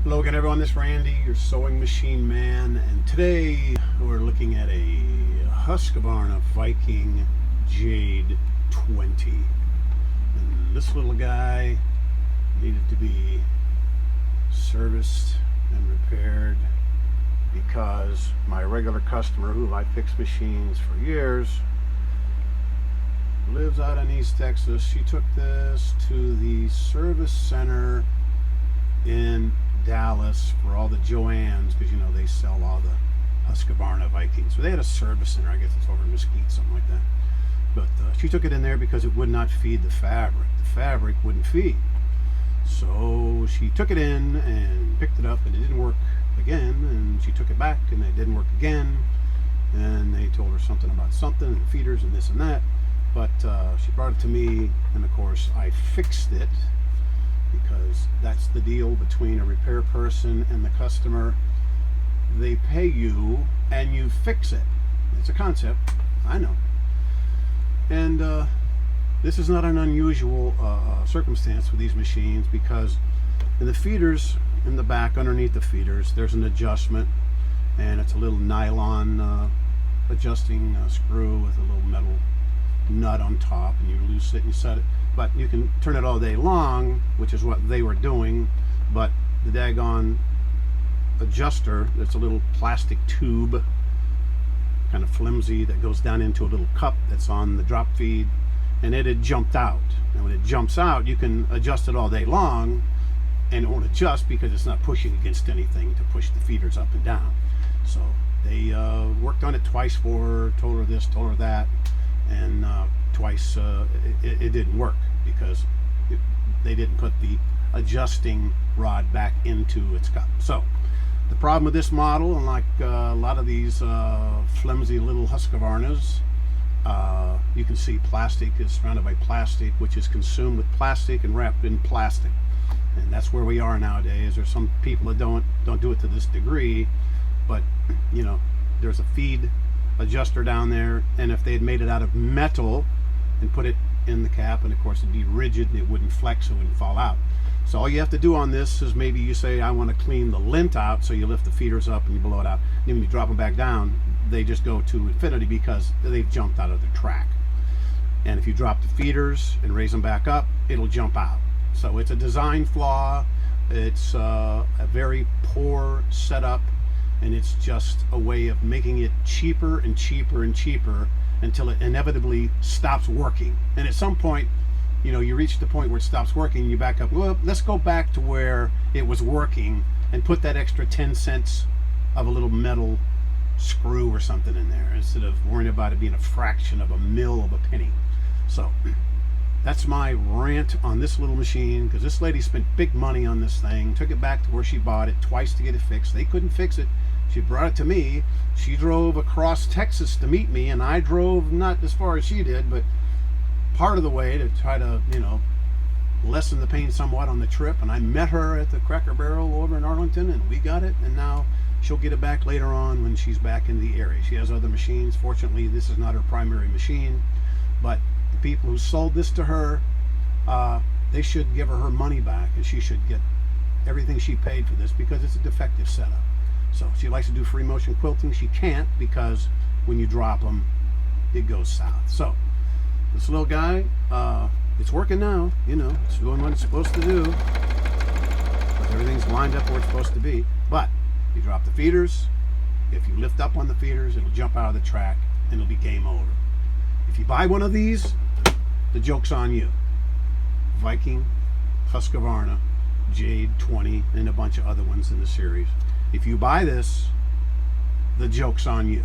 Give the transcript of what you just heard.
Hello again everyone, this is Randy, your sewing machine man, and today we're looking at a Husky Viking Jade 20. And this little guy needed to be serviced and repaired because my regular customer, who I fix machines for years, lives out in East Texas. She took this to the service center in Dallas for all the Joannes, because you know they sell all the Husky Vikings. So they had a service center, I guess it's over in Mesquite, something like that. But she took it in there because it would not feed the fabric. The fabric wouldn't feed. So she took it in and picked it up, and it didn't work again. And she took it back, and it didn't work again. And they told her something about something, and feeders and this and that. But she brought it to me, and of course I fixed it, because that's the deal between a repair person and the customer. They pay you and you fix it. It's a concept, I know. And this is not an unusual circumstance with these machines, because in the feeders, in the back underneath the feeders, there's an adjustment, and it's a little nylon adjusting screw with a little metal nut on top, and you loose it and you set it. But you can turn it all day long, which is what they were doing. But the daggone adjuster, that's a little plastic tube, kind of flimsy, that goes down into a little cup that's on the drop feed, and it had jumped out. And when it jumps out, you can adjust it all day long, and it won't adjust because it's not pushing against anything to push the feeders up and down. So they worked on it twice for her, told her this, told her that, and twice it didn't work because they didn't put the adjusting rod back into its cup. So the problem with this model, unlike a lot of these flimsy little Husqvarnas, you can see plastic is surrounded by plastic, which is consumed with plastic and wrapped in plastic. And that's where we are nowadays. There's some people that don't do it to this degree, but you know, there's a feed adjuster down there, and if they had made it out of metal and put it in the cap, and of course it'd be rigid and it wouldn't flex, it wouldn't fall out. So all you have to do on this is, maybe you say, I want to clean the lint out, so you lift the feeders up and you blow it out, and when you drop them back down, they just go to infinity because they've jumped out of the track. And if you drop the feeders and raise them back up, it'll jump out. So it's a design flaw. It's a very poor setup, and it's just a way of making it cheaper and cheaper and cheaper until it inevitably stops working. And at some point, you know, you reach the point where it stops working, you back up, well, let's go back to where it was working and put that extra 10 cents of a little metal screw or something in there, instead of worrying about it being a fraction of a mil of a penny. So that's my rant on this little machine, because this lady spent big money on this thing, took it back to where she bought it twice to get it fixed. They couldn't fix it. She brought it to me. She drove across Texas to meet me, and I drove not as far as she did, but part of the way to try to, you know, lessen the pain somewhat on the trip. And I met her at the Cracker Barrel over in Arlington, and we got it, and now she'll get it back later on when she's back in the area. She has other machines. Fortunately, this is not her primary machine, but the people who sold this to her, they should give her money back, and she should get everything she paid for this, because it's a defective setup. So she likes to do free motion quilting. She can't, because when you drop them, it goes south. So this little guy, it's working now. You know, it's doing what it's supposed to do. Everything's lined up where it's supposed to be. But you drop the feeders, if you lift up on the feeders, it'll jump out of the track and it'll be game over. If you buy one of these, the joke's on you. Viking, Husky Jade 20, and a bunch of other ones in the series. If you buy this, the joke's on you.